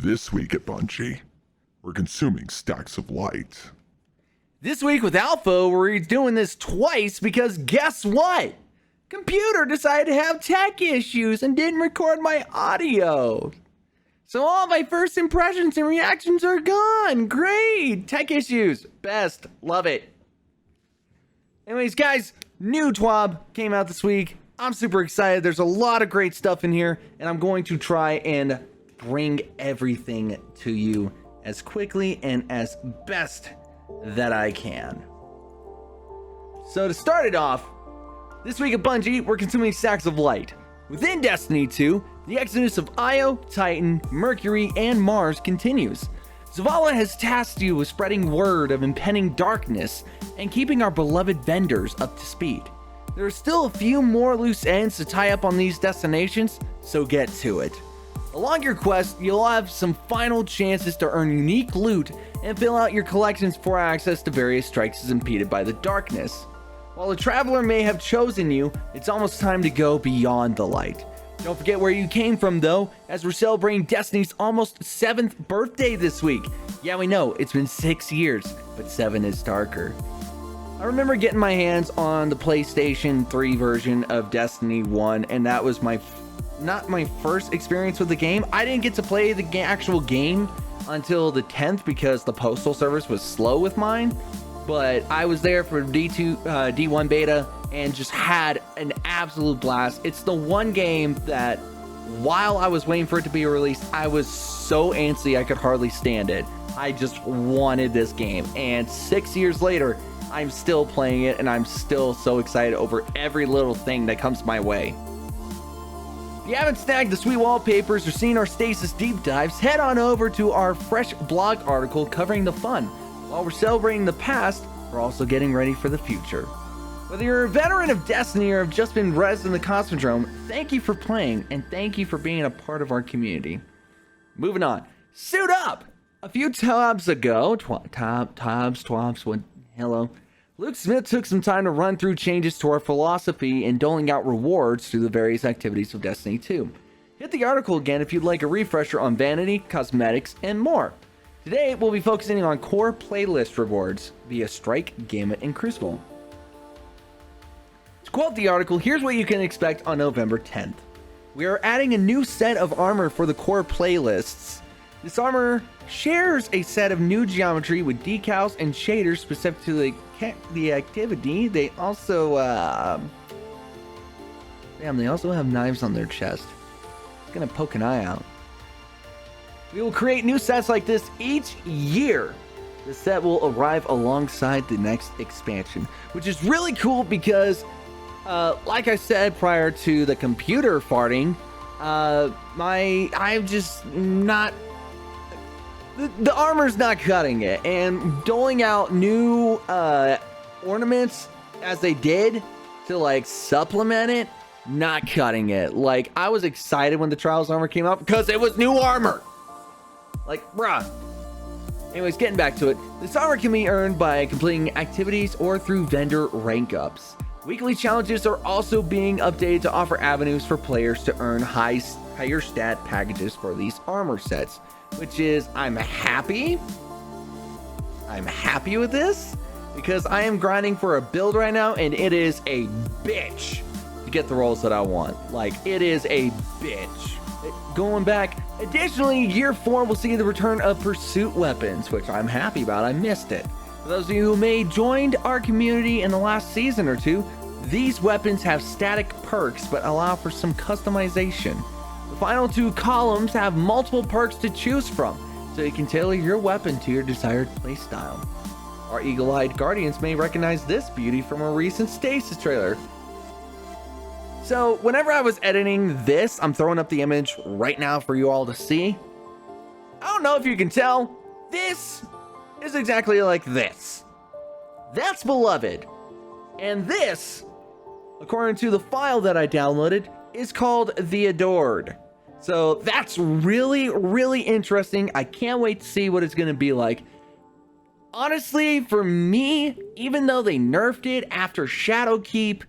This week at Bungie, we're consuming stacks of light. This week with Alpha, we're doing this twice because guess what? Computer decided to have tech issues and didn't record my audio. So all my first impressions and reactions are gone. Great. Tech issues. Best. Love it. Anyways, guys, new TWAB came out this week. I'm super excited. There's a lot of great stuff in here, and I'm going to try and bring everything to you as quickly and as best that I can. So to start it off, this week at Bungie, we're consuming stacks of light. Within Destiny 2, the exodus of Io, Titan, Mercury, and Mars continues. Zavala has tasked you with spreading word of impending darkness and keeping our beloved vendors up to speed. There are still a few more loose ends to tie up on these destinations, so get to it. Along your quest, you'll have some final chances to earn unique loot and fill out your collections before access to various strikes is impeded by the darkness. While the Traveler may have chosen you, it's almost time to go beyond the light. Don't forget where you came from though, as we're celebrating Destiny's almost 7th birthday this week. Yeah, we know, it's been 6 years, but 7 is darker. I remember getting my hands on the PlayStation 3 version of Destiny 1, and that was not my first experience with the game. I didn't get to play the actual game until the 10th because the postal service was slow with mine, but I was there for D1 beta and just had an absolute blast. It's the one game that while I was waiting for it to be released, I was so antsy I could hardly stand it. I just wanted this game, and 6 years later I'm still playing it, and I'm still so excited over every little thing that comes my way. If you haven't snagged the sweet wallpapers or seen our Stasis deep dives, head on over to our fresh blog article covering the fun. While we're celebrating the past, we're also getting ready for the future. Whether you're a veteran of Destiny or have just been rezzed in the Cosmodrome, thank you for playing and thank you for being a part of our community. Moving on. Suit up! A few TWABs ago, hello. Luke Smith took some time to run through changes to our philosophy in doling out rewards through the various activities of Destiny 2. Hit the article again if you'd like a refresher on vanity, cosmetics, and more. Today, we'll be focusing on core playlist rewards via Strike, Gambit, and Crucible. To quote the article, here's what you can expect on November 10th. We are adding a new set of armor for the core playlists. This armor shares a set of new geometry with decals and shaders specific to the activity. They also they also have knives on their chest. It's gonna poke an eye out. We will create new sets like this each year. The set will arrive alongside the next expansion, which is really cool because like I said prior to the computer farting, I'm just not, the armor's not cutting it, and doling out new ornaments as they did to like supplement it, not cutting it. Like, I was excited when the Trials armor came out because it was new armor. Like, bruh. Anyways, getting back to it, this armor can be earned by completing activities or through vendor rank ups. Weekly challenges are also being updated to offer avenues for players to earn higher stat packages for these armor sets, which is, I'm happy with this because I am grinding for a build right now, and it is a bitch to get the rolls that I want. Like, it is a bitch. Going back, additionally, year 4 will see the return of pursuit weapons, which I'm happy about. I missed it. For those of you who may joined our community in the last season or two, these weapons have static perks but allow for some customization. The final 2 columns have multiple perks to choose from, so you can tailor your weapon to your desired playstyle. Our eagle-eyed guardians may recognize this beauty from a recent Stasis trailer. So whenever I was editing this, I'm throwing up the image right now for you all to see. I don't know if you can tell, this is exactly like this. That's Beloved. And this, according to the file that I downloaded, is called The Adored. So that's really, really interesting. I can't wait to see what it's going to be like. Honestly, for me, even though they nerfed it after Shadowkeep,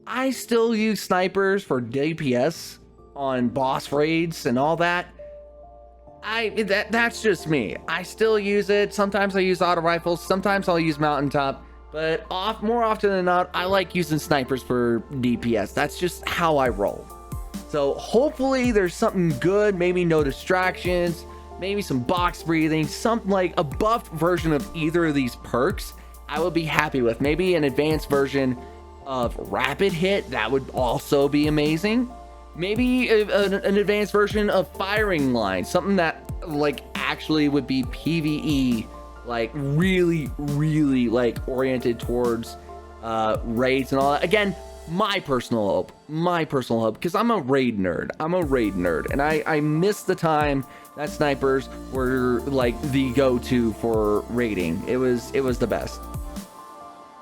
I still use snipers for DPS on boss raids and all that. That's just me. I still use it. Sometimes I use auto rifles. Sometimes I'll use mountaintop. But more often than not, I like using snipers for DPS. That's just how I roll. So hopefully there's something good. Maybe no distractions. Maybe some box breathing. Something like a buffed version of either of these perks I would be happy with. Maybe an advanced version of rapid hit. That would also be amazing. Maybe an advanced version of firing line, something that like actually would be PvE, like really oriented towards raids and all that. Again, my personal hope, because I'm a raid nerd, and I miss the time that snipers were like the go-to for raiding. It was the best.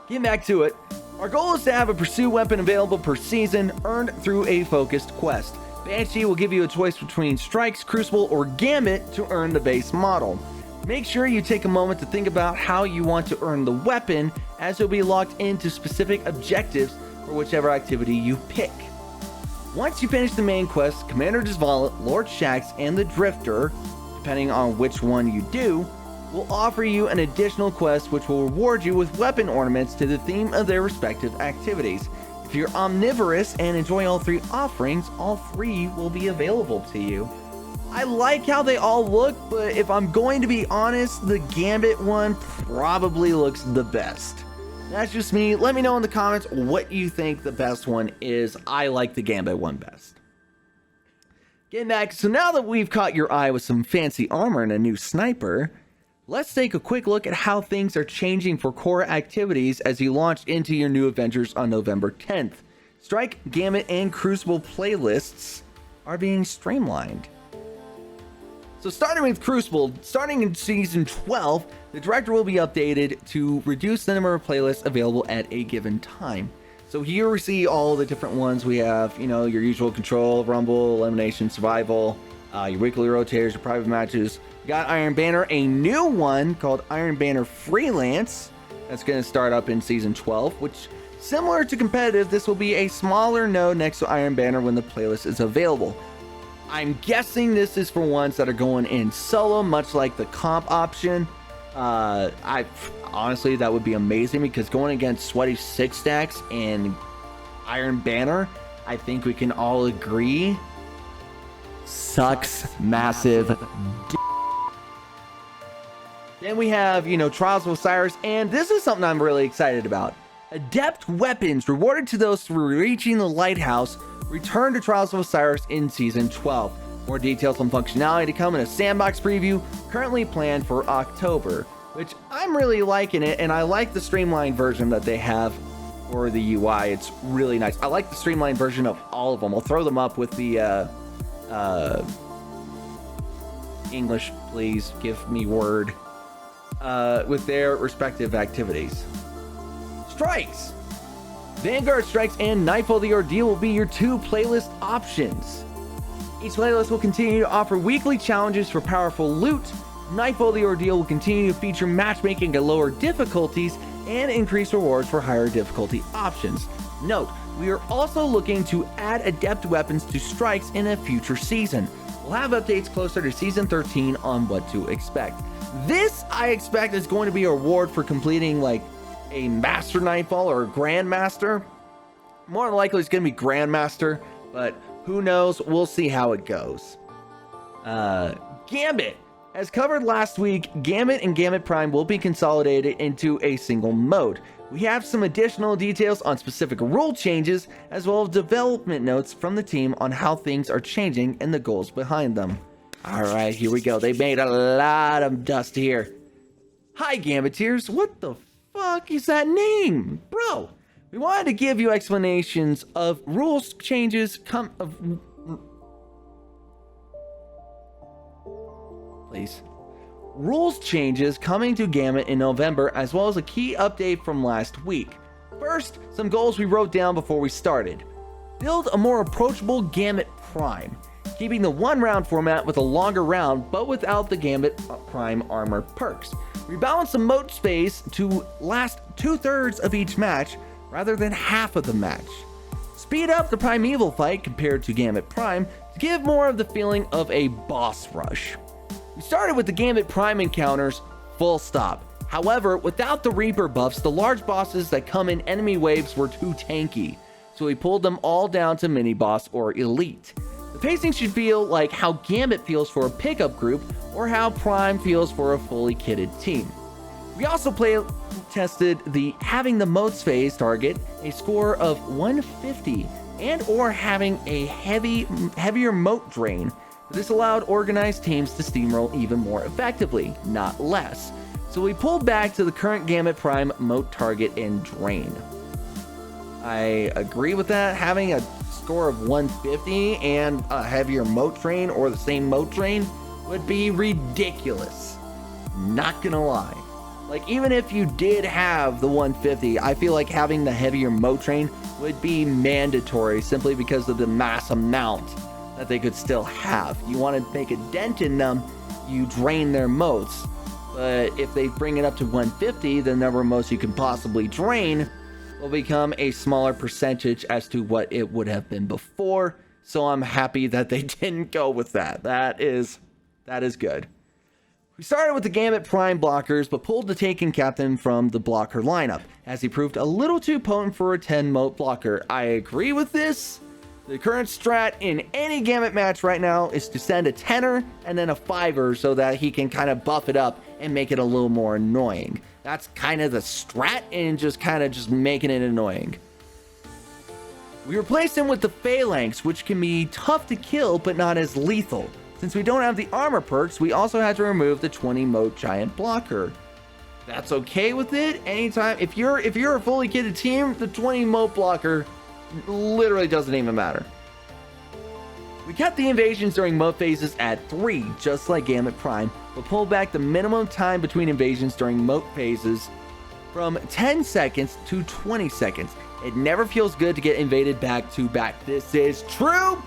Getting back to it. Our goal is to have a pursuit weapon available per season, earned through a focused quest. Banshee will give you a choice between Strikes, Crucible, or Gambit to earn the base model. Make sure you take a moment to think about how you want to earn the weapon, as you'll be locked into specific objectives for whichever activity you pick. Once you finish the main quest, Commander Desvalet, Lord Shax, and the Drifter, depending on which one you do, will offer you an additional quest which will reward you with weapon ornaments to the theme of their respective activities. If you're omnivorous and enjoy all three offerings, all three will be available to you. I like how they all look, but if I'm going to be honest, the Gambit one probably looks the best. That's just me. Let me know in the comments what you think the best one is. I like the Gambit one best. Getting back, so now that we've caught your eye with some fancy armor and a new sniper, let's take a quick look at how things are changing for core activities as you launch into your new adventures on November 10th. Strike, Gambit, and Crucible playlists are being streamlined. So starting with Crucible, starting in Season 12, the director will be updated to reduce the number of playlists available at a given time. So here we see all the different ones. We have, your usual control, rumble, elimination, survival, your weekly rotators, your private matches. We got Iron Banner, a new one called Iron Banner Freelance. That's going to start up in Season 12, which, similar to competitive, this will be a smaller node next to Iron Banner when the playlist is available. I'm guessing this is for ones that are going in solo, much like the comp option. Honestly, that would be amazing, because going against Sweaty Six Stacks and Iron Banner, I think we can all agree, sucks massive d. Then we have, Trials of Osiris, and this is something I'm really excited about. Adept weapons rewarded to those through reaching the lighthouse return to Trials of Osiris in Season 12. More details on functionality to come in a sandbox preview, currently planned for October, which I'm really liking it, and I like the streamlined version that they have for the UI. It's really nice. I like the streamlined version of all of them. I'll throw them up with the English, please give me word, with their respective activities. Strikes! Vanguard Strikes and Nightfall the Ordeal will be your two playlist options. Each playlist will continue to offer weekly challenges for powerful loot. Nightfall the Ordeal will continue to feature matchmaking at lower difficulties and increase rewards for higher difficulty options. Note, we are also looking to add adept weapons to Strikes in a future season. We'll have updates closer to Season 13 on what to expect. This, I expect, is going to be a reward for completing like a Master Nightfall or a Grandmaster. More than likely it's going to be Grandmaster, but who knows? We'll see how it goes. Gambit. As covered last week, Gambit and Gambit Prime will be consolidated into a single mode. We have some additional details on specific rule changes, as well as development notes from the team on how things are changing and the goals behind them. Alright, here we go. They made a lot of dust here. Hi, Gambiteers. What the fuck is that name? Bro, we wanted to give you explanations of rules changes rules changes coming to Gambit in November, as well as a key update from last week. First, some goals we wrote down before we started. Build a more approachable Gambit Prime, keeping the one round format with a longer round but without the Gambit Prime armor perks. Rebalance the moat space to last 2/3 of each match rather than half of the match. Speed up the Primeval fight compared to Gambit Prime to give more of the feeling of a boss rush. We started with the Gambit Prime encounters, full stop. However, without the Reaper buffs, the large bosses that come in enemy waves were too tanky, so we pulled them all down to mini boss or elite. The pacing should feel like how Gambit feels for a pickup group or how Prime feels for a fully kitted team. We also tested the having the moats phase target a score of 150 and or having a heavier moat drain. This allowed organized teams to steamroll even more effectively, not less. So we pulled back to the current Gambit Prime moat target and drain. I agree with that. Having a score of 150 and a heavier moat drain or the same moat drain would be ridiculous. Not gonna lie. Like, even if you did have the 150, I feel like having the heavier moat drain would be mandatory simply because of the mass amount that they could still have. You want to make a dent in them, you drain their moats. But if they bring it up to 150, the number of moats you can possibly drain will become a smaller percentage as to what it would have been before. So I'm happy that they didn't go with that. That is good. We started with the Gambit Prime blockers, but pulled the Taken Captain from the blocker lineup, as he proved a little too potent for a 10 moat blocker. I agree with this. The current strat in any Gambit match right now is to send a 10er and then a 5er so that he can kind of buff it up and make it a little more annoying. That's kind of the strat, and just making it annoying. We replaced him with the Phalanx, which can be tough to kill but not as lethal. Since we don't have the armor perks, we also had to remove the 20 moat giant blocker. That's okay with it. Anytime, if you're a fully kitted team, the 20 moat blocker literally doesn't even matter. We kept the invasions during moat phases at 3, just like Gambit Prime, but pulled back the minimum time between invasions during moat phases from 10 seconds to 20 seconds. It never feels good to get invaded back to back. This is true.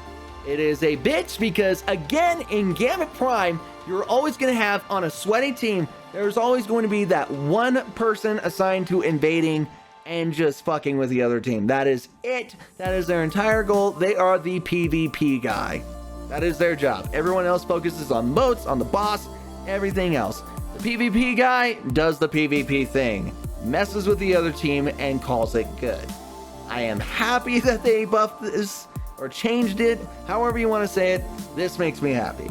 It is a bitch because, again, in Gambit Prime, you're always going to have, on a sweaty team, there's always going to be that one person assigned to invading and just fucking with the other team. That is it. That is their entire goal. They are the PvP guy. That is their job. Everyone else focuses on moats, on the boss, everything else. The PvP guy does the PvP thing, messes with the other team, and calls it good. I am happy that they buffed this or changed it, however you want to say it. This makes me happy.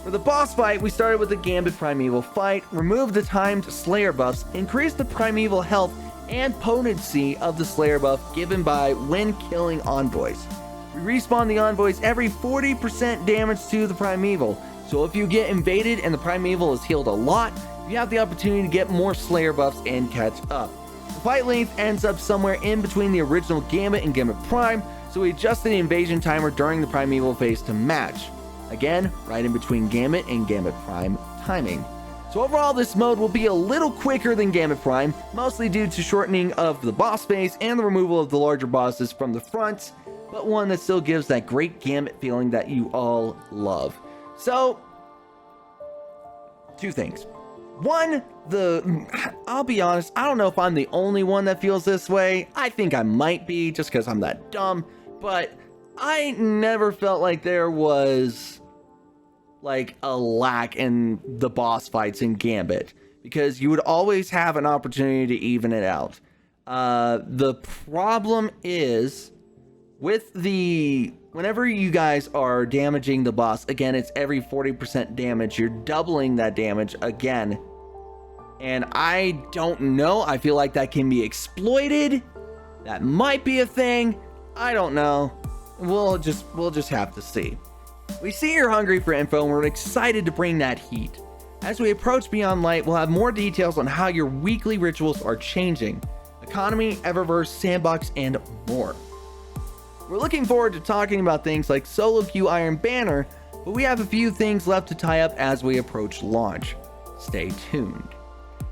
For the boss fight, we started with the Gambit Primeval fight, removed the timed Slayer buffs, increased the Primeval health and potency of the Slayer buff given by when killing envoys. We respawn the envoys every 40% damage to the Primeval, so if you get invaded and the Primeval is healed a lot, you have the opportunity to get more Slayer buffs and catch up. The fight length ends up somewhere in between the original Gambit and Gambit Prime, so we adjusted the invasion timer during the Primeval phase to match. Again, right in between Gambit and Gambit Prime timing. So overall, this mode will be a little quicker than Gambit Prime, mostly due to shortening of the boss phase and the removal of the larger bosses from the front, but one that still gives that great Gambit feeling that you all love. So, two things. One, I'll be honest, I don't know if I'm the only one that feels this way. I think I might be, just because I'm that dumb, but I never felt like there was like a lack in the boss fights in Gambit, because you would always have an opportunity to even it out. The problem is with whenever you guys are damaging the boss, again, it's every 40% damage. You're doubling that damage again. And I don't know. I feel like that can be exploited. That might be a thing. I don't know. We'll just have to see. We see you're hungry for info and we're excited to bring that heat. As we approach Beyond Light, we'll have more details on how your weekly rituals are changing. Economy, Eververse, Sandbox, and more. We're looking forward to talking about things like solo queue Iron Banner, but we have a few things left to tie up as we approach launch. Stay tuned.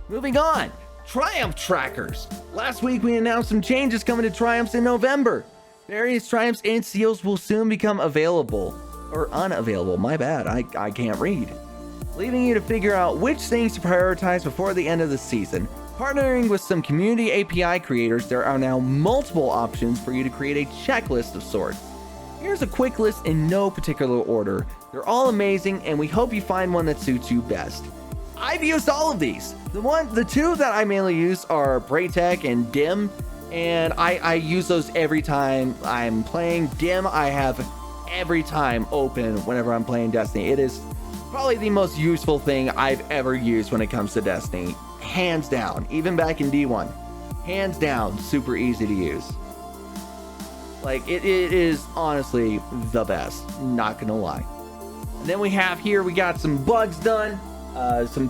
Moving on, Triumph Trackers. Last week we announced some changes coming to Triumphs in November. Various Triumphs and seals will soon become available. Or unavailable, my bad, I can't read. Leaving you to figure out which things to prioritize before the end of the season. Partnering with some community API creators, there are now multiple options for you to create a checklist of sorts. Here's a quick list in no particular order. They're all amazing, and we hope you find one that suits you best. I've used all of these. The two that I mainly use are Braytech and Dim, and I use those every time I'm playing. Dim I have every time open whenever I'm playing Destiny. It is probably the most useful thing I've ever used when it comes to Destiny. Hands down, even back in D1. Hands down, super easy to use. Like, it is honestly the best, not gonna lie. And then we have here, we got some bugs done, some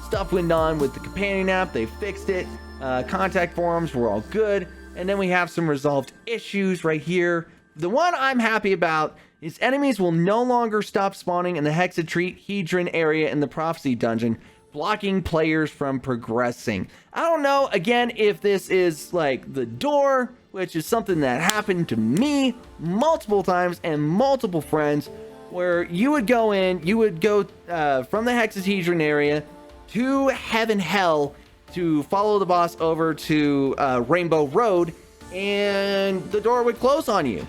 stuff went on with the companion app, they fixed it, contact forums were all good, and then we have some resolved issues right here. The one I'm happy about is enemies will no longer stop spawning in the hexahedron area in the prophecy dungeon, blocking players from progressing. I don't know, again, if this is like the door, which is something that happened to me multiple times and multiple friends, where you would go in, you would go from the hexahedron area to Heaven Hell to follow the boss over to Rainbow Road, and the door would close on you.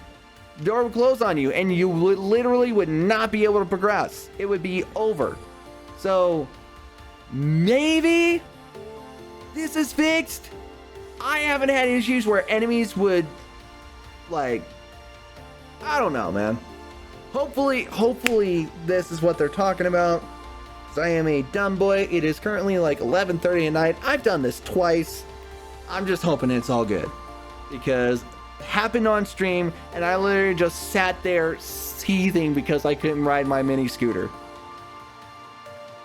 The door would close on you, and you literally would not be able to progress. It would be over. So maybe this is fixed. I haven't had issues where enemies would, like, I don't know, man. Hopefully this is what they're talking about. 'Cause I am a dumb boy. It is currently like 11:30 at night. I've done this twice. I'm just hoping it's all good, because it happened on stream and I literally just sat there seething because I couldn't ride my mini scooter.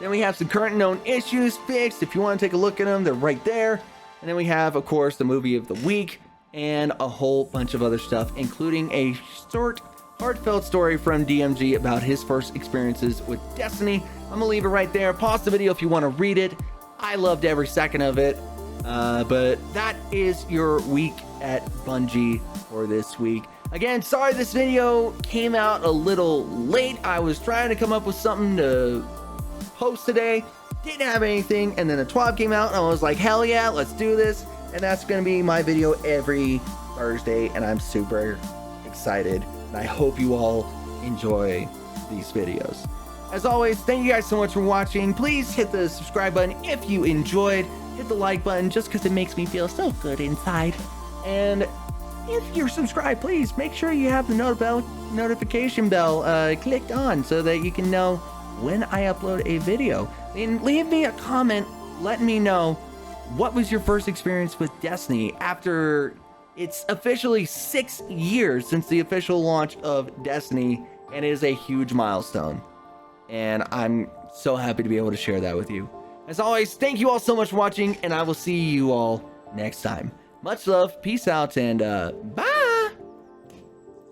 Then we have some current known issues fixed. If you want to take a look at them, they're right there. And then we have, of course, the movie of the week and a whole bunch of other stuff, including a short, heartfelt story from DMG about his first experiences with Destiny. I'm gonna leave it right there. Pause the video if you want to read it. I loved every second of it. But that is your week at Bungie for this week. Again, sorry this video came out a little late. I was trying to come up with something to post today. Didn't have anything, and then the TWAB came out, and I was like, hell yeah, let's do this. And that's gonna be my video every Thursday, and I'm super excited, and I hope you all enjoy these videos. As always, thank you guys so much for watching. Please hit the subscribe button if you enjoyed. Hit the like button just because it makes me feel so good inside. And if you're subscribed, please make sure you have the notification bell clicked on so that you can know when I upload a video. And leave me a comment letting me know what was your first experience with Destiny after it's officially 6 years since the official launch of Destiny, and it is a huge milestone. And I'm so happy to be able to share that with you. As always, thank you all so much for watching, and I will see you all next time. Much love, peace out, and bye.